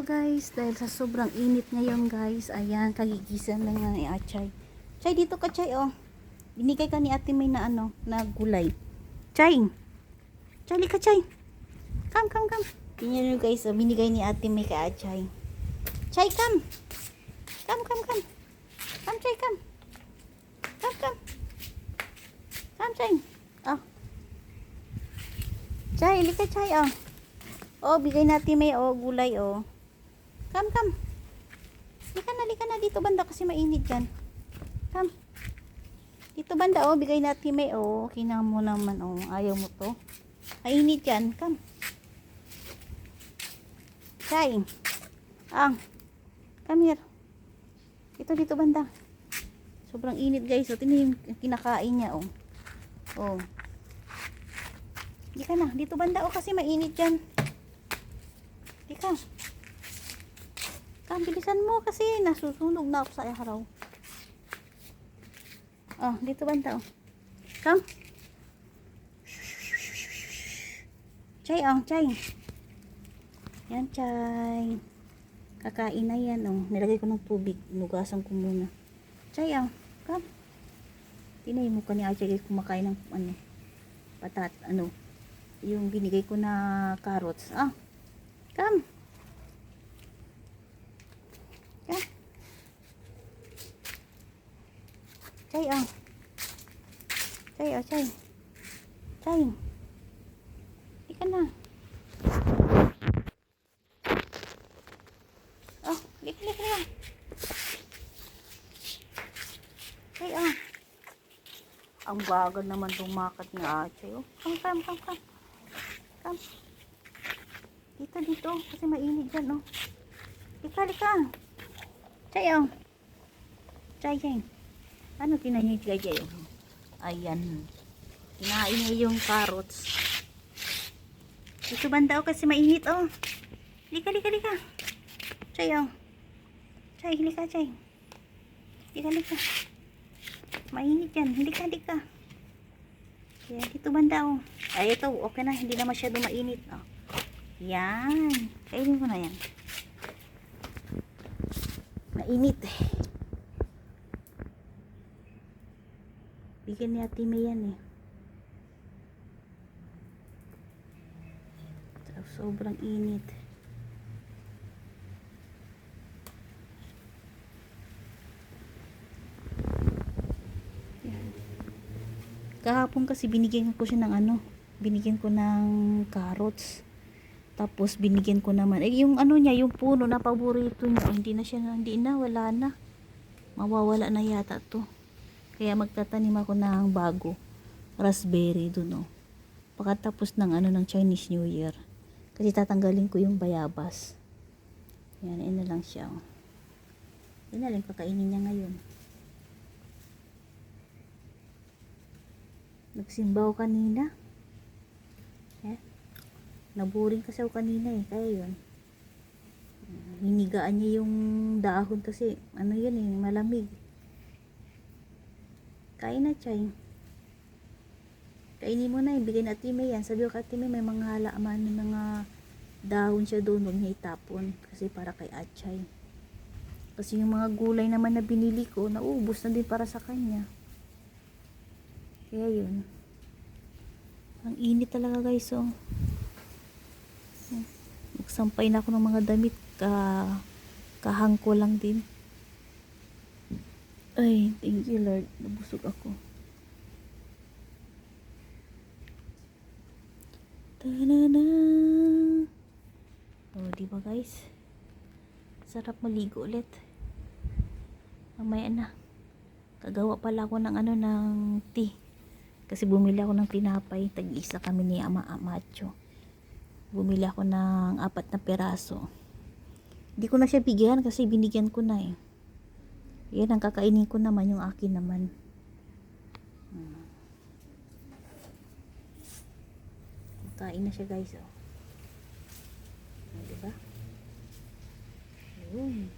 Hello guys, dahil sa sobrang init ngayon guys, ayan, kagigisan lang nga ni Achay. Chay, dito ka Chay, oh. Binigay ka ni Ate May na ano, na gulay. Chay! Chay, ka Chay! Come, come, come. Tingnan nyo guys, oh, binigay ni Ate May kay Achay. Chay, come! Come, come, come. Come, Chay, come. Come, come. Come, Chay. Oh. Chay, ka Chay, oh. Oh, bigay natin may gulay, oh. Come, come. Lika na dito banda kasi mainit yan. Come. Dito banda, oh, bigay natin may, oh. Kinang mo naman, oh. Ayaw mo to. Mainit yan. Come. Chay. Come here. Dito banda. Sobrang init, guys. So, tingnan yung kinakain niya, oh. Oh. Di ka na. Dito banda, oh, kasi mainit yan. Ika. Bilisan mo kasi nasusunog na ako sa araw. Oh, dito banda, oh. Come. Chay, oh, Chay. Yan, Chay. Kakain na yan, oh. Nilagay ko ng tubig. Inugasan ko muna. Chay, oh. Come. Tinay mo ka ni Achay kumakain ng ano, patat, ano, yung binigay ko na carrots. Ah. Come. Come. Chay, oh. Chay, oh, Chay. Chay. Ika na. Oh, lika. Chay, oh. Ang bagal naman tumakat ni Achay, oh. Come. Come. Dito, kasi mainit dyan, oh. Lika. Chay, oh. Chay. Ano kinain niya, Chay, oh? Ayan. Kinain niya yung carrots. Dito banda, oh, kasi mainit, oh. Lika. Chay, oh. Chay, lika, Chay. Lika. Mainit yan. Lika. Ayan, dito banda, oh. Ay, ito, okay na. Hindi na masyado mainit, oh. Yan. Kainin ko na yan. Mainit. Bigyan ni Ate May yan, eh. Sobrang init. Yan. Kahapon kasi binigyan ko siya ng ano. Binigyan ko ng carrots. Tapos binigyan ko naman yung ano niya, yung puno na paborito niya, hindi na, wala na. Mawawala na yata to. Kaya magtatanim ako ng bago, raspberry dun, oh. Pagkatapos ng ano ng Chinese New Year. Kasi tatanggalin ko yung bayabas. Yan, na lang siya, oh. Yan na lang kakainin niya ngayon. Nagsimba ko kanina. Naboring kasi ako kanina, eh. Kaya yun. Hinigaan niya yung dahon kasi ano yun, eh, malamig. Kain na, Chay. Kainin mo na, ibigay na Ate May yan. Sabi ko Ate May, may mga halaman, may mga dahon siya doon, huwag niya itapon kasi para kay Achay. Kasi yung mga gulay naman na binili ko, naubos na din para sa kanya. Kaya yun. Ang init talaga, guys, oh. Magsampay na ako ng mga damit, kahangko lang din. Ay, thank you Lord, nabusog ako. Ta-da-da. Oh, diba guys, sarap maligo ulit. Mamaya na, kagawa pala ako ng ano, ng tea. Kasi bumili ako ng tinapay, tag-isa kami ni Amacho. Bumili ako ng 4 na peraso. Hindi ko na siya bigyan kasi binigyan ko na, eh. Yan ang kakainin ko naman, yung akin naman. Kain na siya, guys, oh. Diba? Ayun.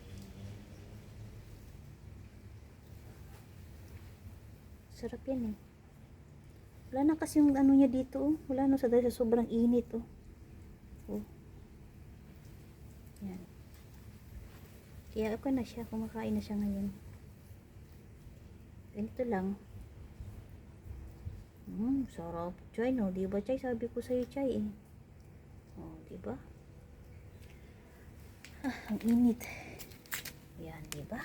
Sarap yan, eh. Wala na kasi yung ano niya dito, oh. Wala na dahil sa sobrang init, oh. Oh. Yan. Kaya ako na siya, kumakain na siya ngayon. Ganito lang. Sarap. Chay, no? Diba, Chay? Sabi ko sa'yo, Chay, eh. Oh, diba? Ang init. Yan, diba?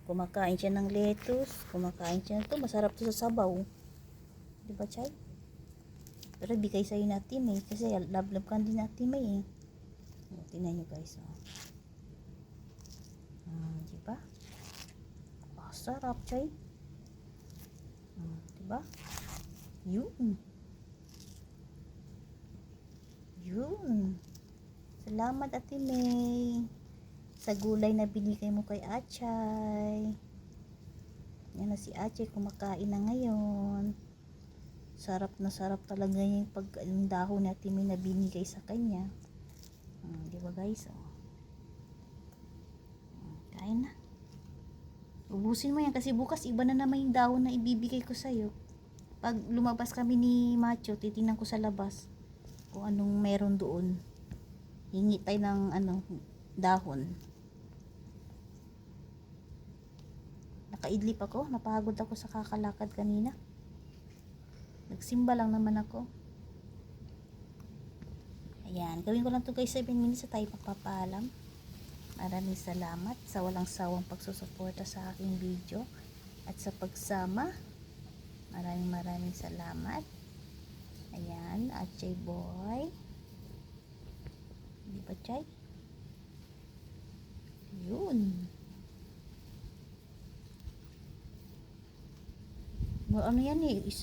Kumakain siya ng lettuce. Kumakain siya ng to. Masarap to sa sabaw. Diba, Chay? Pero bigay sa'yo natin, eh. Kasi love ka din natin, eh. Oh, tingnan nyo, guys, oh. Diba? Oh, sarap, Chay. Diba? Yun. Salamat, Ate May, sa gulay na binigay mo kay Achay. Yan na si Achay, kumakain na ngayon. Sarap na sarap talaga yung dahon na Ate May na binigay sa kanya. Diba, guys? Oh. Kain na. Ubusin mo yan kasi bukas iba na naman yung dahon na ibibigay ko sa'yo. Pag lumabas kami ni Macho, titingnan ko sa labas kung anong meron doon. Hingi tayo ng dahon. Nakaidlip ako, napagod ako sa kakalakad kanina. Nagsimba lang naman ako. Ayan, gawin ko lang to guys, 7 minutes na tayo magpapaalam. Maraming salamat sa walang sawang pagsusuporta sa aking video at sa pagsama. Maraming salamat. Ayan, Achay boy. Di ba, Chay? Yun. Ano yan eh? 1,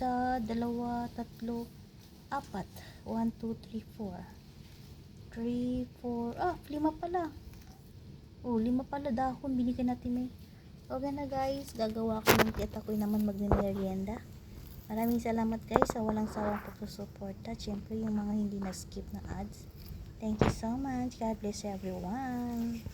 2, 3, 4. 1, 2, 3, 4. 3, 4. 5 pala. Oh, 5 pala dahon. Binigyan natin eh. Okay na guys. Gagawa ko ng at ako'y naman magmerienda. Maraming salamat guys sa walang sawang pagsusuporta. Siyempre yung mga hindi na skip na ads. Thank you so much. God bless everyone.